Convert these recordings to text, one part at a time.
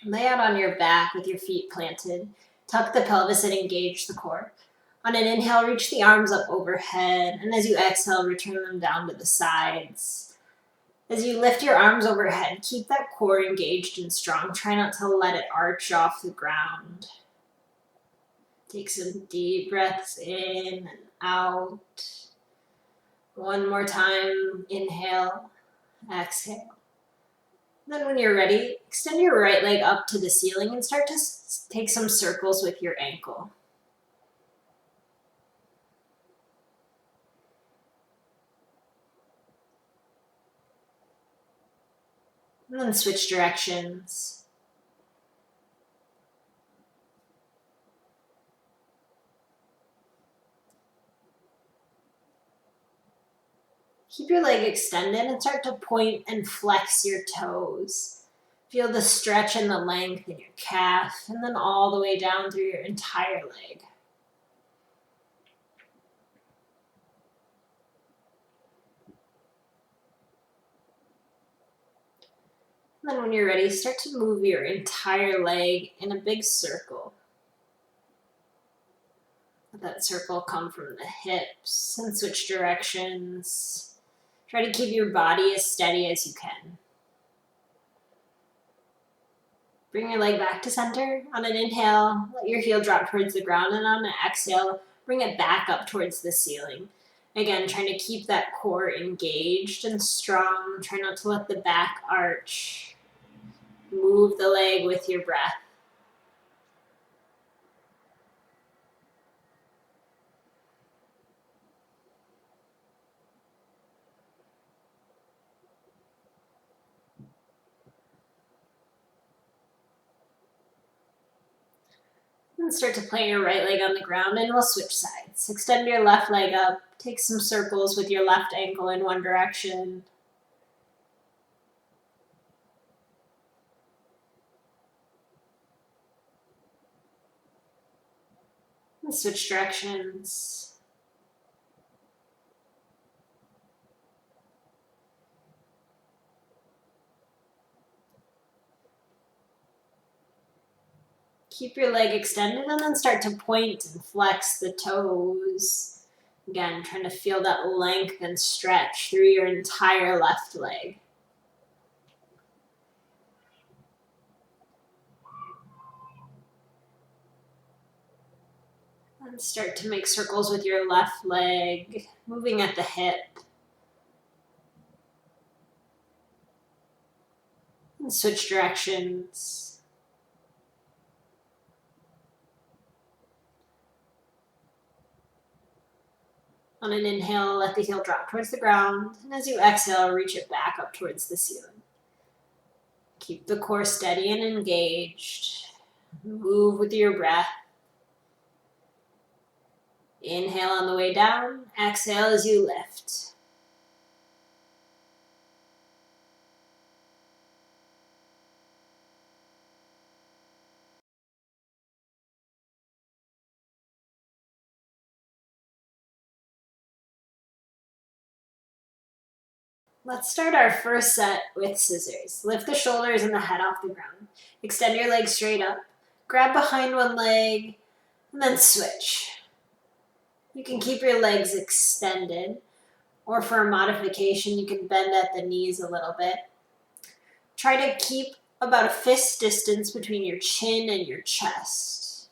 Lay out on your back with your feet planted. Tuck the pelvis and engage the core. On an inhale, reach the arms up overhead, and as you exhale, return them down to the sides. As you lift your arms overhead, keep that core engaged and strong. Try not to let it arch off the ground. Take some deep breaths in and out. One more time, inhale, exhale. Then when you're ready, extend your right leg up to the ceiling and start to take some circles with your ankle. And then switch directions. Keep your leg extended and start to point and flex your toes. Feel the stretch and the length in your calf, and then all the way down through your entire leg. And then when you're ready, start to move your entire leg in a big circle. Let that circle come from the hips and switch directions. Try to keep your body as steady as you can. Bring your leg back to center. On an inhale, let your heel drop towards the ground, and on an exhale, bring it back up towards the ceiling. Again, trying to keep that core engaged and strong. Try not to let the back arch. Move the leg with your breath. And start to plant your right leg on the ground, and we'll switch sides. Extend your left leg up. Take some circles with your left ankle in one direction. And switch directions. Keep your leg extended and then start to point and flex the toes. Again, trying to feel that length and stretch through your entire left leg. And start to make circles with your left leg, moving at the hip. And switch directions. On an inhale, let the heel drop towards the ground, and as you exhale, reach it back up towards the ceiling. Keep the core steady and engaged. Move with your breath. Inhale on the way down, exhale as you lift. Let's start our first set with scissors. Lift the shoulders and the head off the ground. Extend your legs straight up. Grab behind one leg, and then switch. You can keep your legs extended, or for a modification, you can bend at the knees a little bit. Try to keep about a fist distance between your chin and your chest.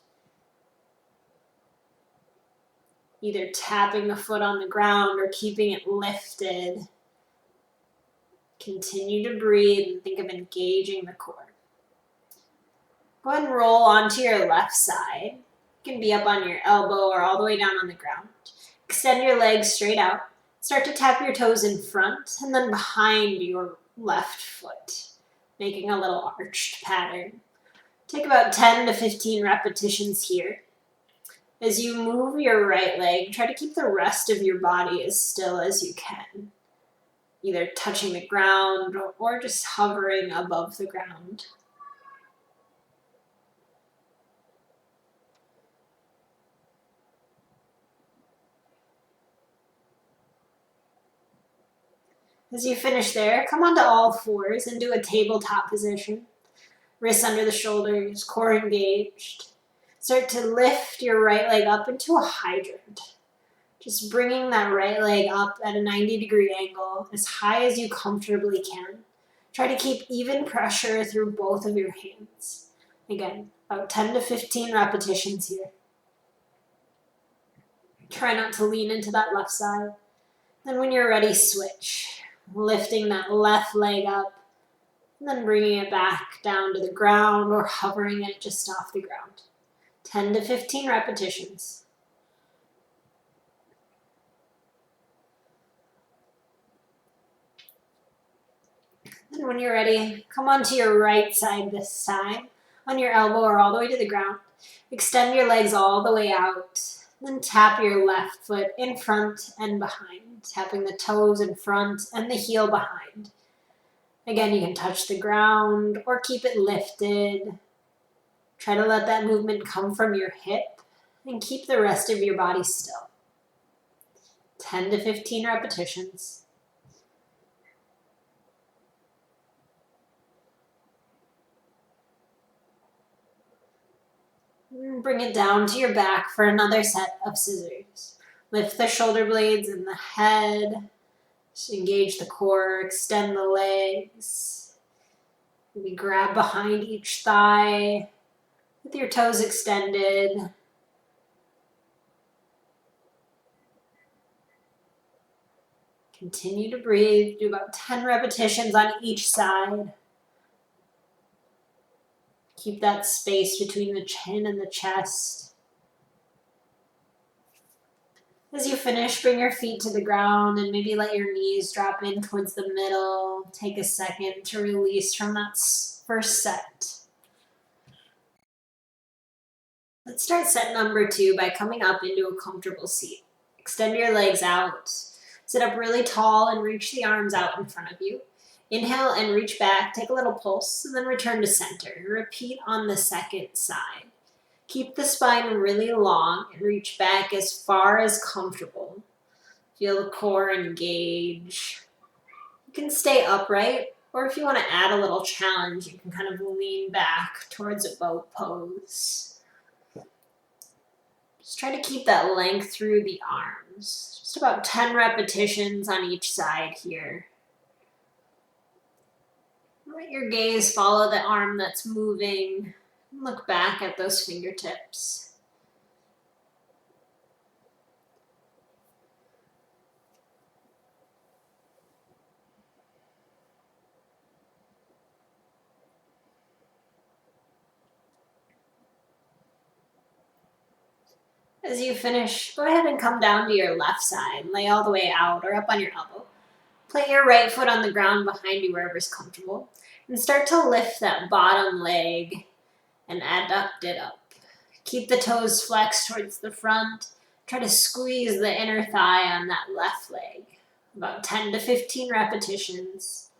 Either tapping the foot on the ground or keeping it lifted. Continue to breathe and think of engaging the core. Go ahead and roll onto your left side. You can be up on your elbow or all the way down on the ground. Extend your legs straight out. Start to tap your toes in front and then behind your left foot, making a little arched pattern. Take about 10 to 15 repetitions here. As you move your right leg, try to keep the rest of your body as still as you can, either touching the ground or just hovering above the ground. As you finish there, come onto all fours and do a tabletop position. Wrists under the shoulders, core engaged. Start to lift your right leg up into a hydrant. Just bringing that right leg up at a 90-degree angle as high as you comfortably can. Try to keep even pressure through both of your hands. Again, about 10 to 15 repetitions here. Try not to lean into that left side. Then when you're ready, switch. Lifting that left leg up, and then bringing it back down to the ground or hovering it just off the ground. 10 to 15 repetitions. And when you're ready, come onto your right side this time, on your elbow or all the way to the ground. Extend your legs all the way out. Then tap your left foot in front and behind, tapping the toes in front and the heel behind. Again, you can touch the ground or keep it lifted. Try to let that movement come from your hip and keep the rest of your body still. 10 to 15 repetitions. Bring it down to your back for another set of scissors. Lift the shoulder blades and the head. Just engage the core, extend the legs. Maybe grab behind each thigh with your toes extended. Continue to breathe. Do about 10 repetitions on each side. Keep that space between the chin and the chest. As you finish, bring your feet to the ground and maybe let your knees drop in towards the middle. Take a second to release from that first set. Let's start set number 2 by coming up into a comfortable seat. Extend your legs out. Sit up really tall and reach the arms out in front of you. Inhale and reach back, take a little pulse, and then return to center. Repeat on the second side. Keep the spine really long and reach back as far as comfortable. Feel the core engage. You can stay upright, or if you want to add a little challenge, you can kind of lean back towards a boat pose. Just try to keep that length through the arms. Just about 10 repetitions on each side here. Let your gaze follow the arm that's moving. Look back at those fingertips. As you finish, go ahead and come down to your left side. Lay all the way out or up on your elbow. Plant your right foot on the ground behind you wherever's comfortable. And start to lift that bottom leg and adduct it up. Keep the toes flexed towards the front. Try to squeeze the inner thigh on that left leg. About 10 to 15 repetitions.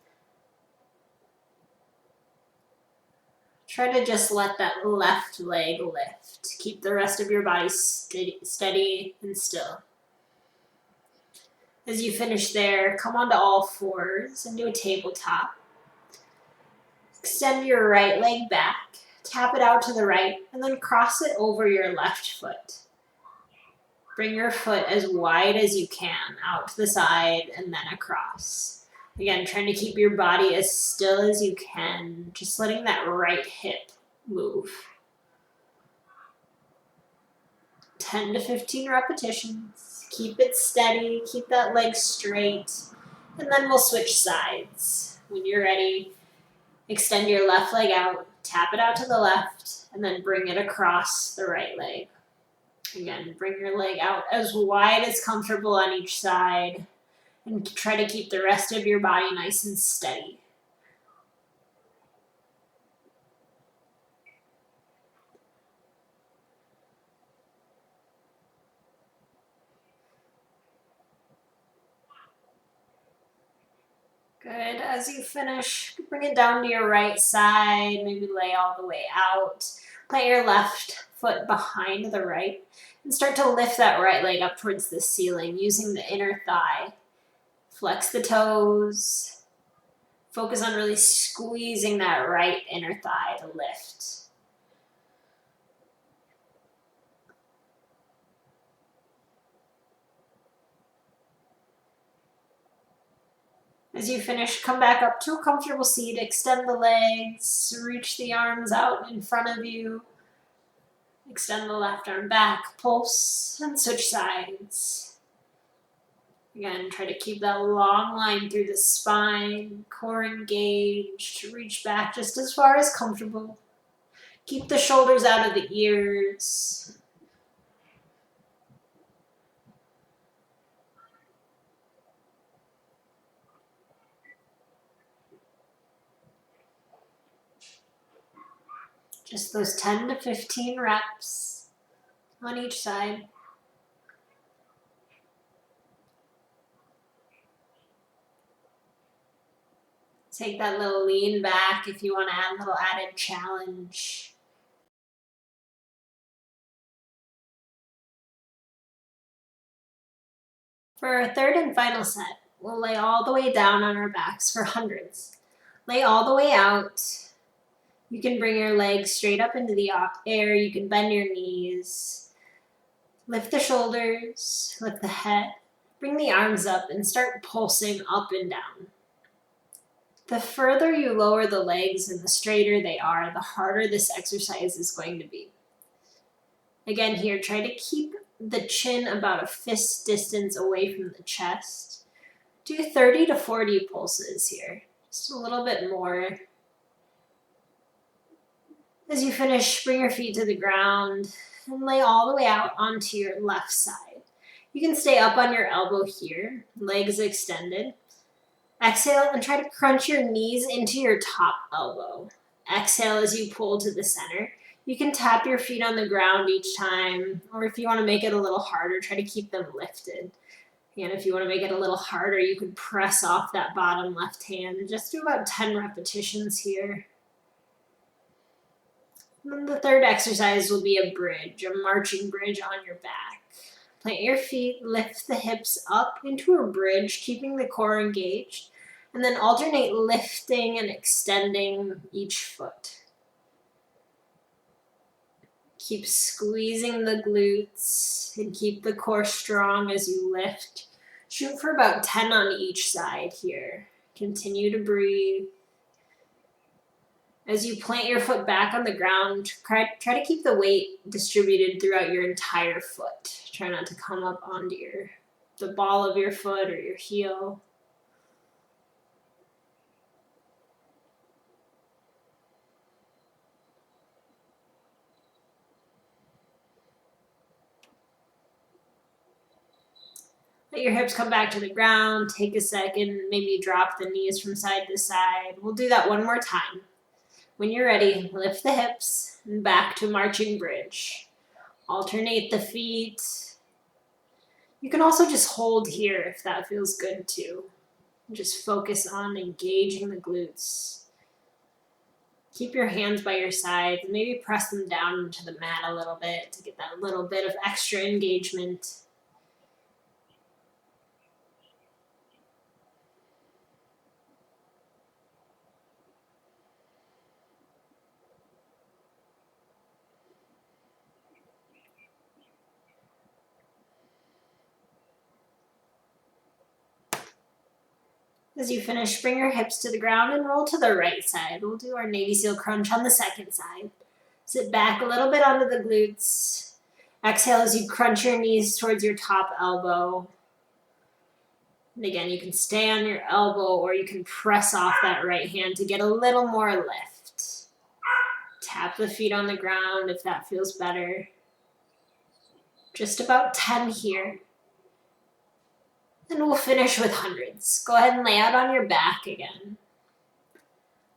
Try to just let that left leg lift. Keep the rest of your body steady and still. As you finish there, come onto all fours and do a tabletop. Extend your right leg back, tap it out to the right, and then cross it over your left foot. Bring your foot as wide as you can out to the side and then across. Again, trying to keep your body as still as you can, just letting that right hip move. 10 to 15 repetitions. Keep it steady, keep that leg straight, and then we'll switch sides. When you're ready, extend your left leg out, tap it out to the left, and then bring it across the right leg. Again, bring your leg out as wide as comfortable on each side, and try to keep the rest of your body nice and steady. Good. As you finish, bring it down to your right side, maybe lay all the way out. Plant your left foot behind the right, and start to lift that right leg up towards the ceiling using the inner thigh. Flex the toes. Focus on really squeezing that right inner thigh to lift. As you finish, come back up to a comfortable seat, extend the legs, reach the arms out in front of you. Extend the left arm back, pulse, and switch sides. Again, try to keep that long line through the spine, core engaged, reach back just as far as comfortable. Keep the shoulders out of the ears. Just those 10 to 15 reps on each side. Take that little lean back if you want to add a little added challenge. For our third and final set, we'll lay all the way down on our backs for hundreds. Lay all the way out. You can bring your legs straight up into the air. You can bend your knees. Lift the shoulders, lift the head. Bring the arms up and start pulsing up and down. The further you lower the legs and the straighter they are, the harder this exercise is going to be. Again here, try to keep the chin about a fist distance away from the chest. Do 30 to 40 pulses here, just a little bit more. As you finish, bring your feet to the ground and lay all the way out onto your left side. You can stay up on your elbow here, legs extended. Exhale and try to crunch your knees into your top elbow. Exhale as you pull to the center. You can tap your feet on the ground each time, or if you want to make it a little harder, try to keep them lifted. And if you want to make it a little harder, you could press off that bottom left hand. Just do about 10 repetitions here. And then the third exercise will be a bridge, a marching bridge on your back. Plant your feet, lift the hips up into a bridge, keeping the core engaged, and then alternate lifting and extending each foot. Keep squeezing the glutes and keep the core strong as you lift. Shoot for about 10 on each side here. Continue to breathe. As you plant your foot back on the ground, try to keep the weight distributed throughout your entire foot. Try not to come up onto the ball of your foot or your heel. Let your hips come back to the ground. Take a second, maybe drop the knees from side to side. We'll do that one more time. When you're ready, lift the hips and back to marching bridge. Alternate the feet. You can also just hold here if that feels good too. Just focus on engaging the glutes. Keep your hands by your sides. Maybe press them down into the mat a little bit to get that little bit of extra engagement. As you finish, bring your hips to the ground and roll to the right side. We'll do our Navy SEAL crunch on the second side. Sit back a little bit onto the glutes. Exhale as you crunch your knees towards your top elbow. And again, you can stay on your elbow or you can press off that right hand to get a little more lift. Tap the feet on the ground if that feels better. Just about 10 here. And we'll finish with hundreds. Go ahead and lay out on your back again.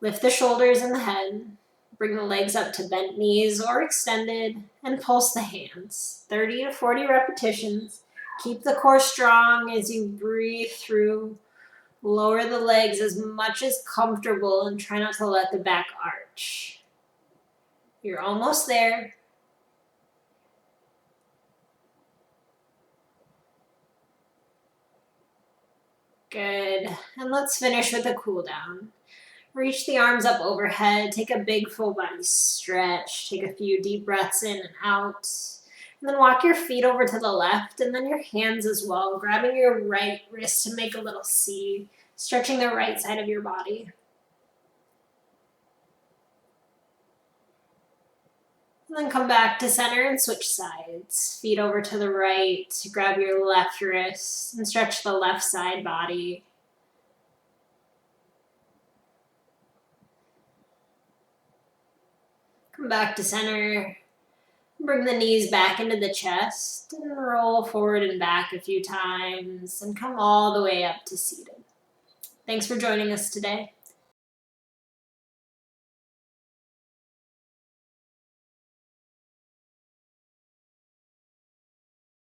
Lift the shoulders and the head. Bring the legs up to bent knees or extended and pulse the hands. 30 to 40 repetitions. Keep the core strong as you breathe through. Lower the legs as much as comfortable and try not to let the back arch. You're almost there. Good. And let's finish with a cool down. Reach the arms up overhead. Take a big full body stretch. Take a few deep breaths in and out. And then walk your feet over to the left and then your hands as well, grabbing your right wrist to make a little C, stretching the right side of your body. And then come back to center and switch sides. Feet over to the right, grab your left wrist and stretch the left side body. Come back to center. Bring the knees back into the chest and roll forward and back a few times and come all the way up to seated. Thanks for joining us today.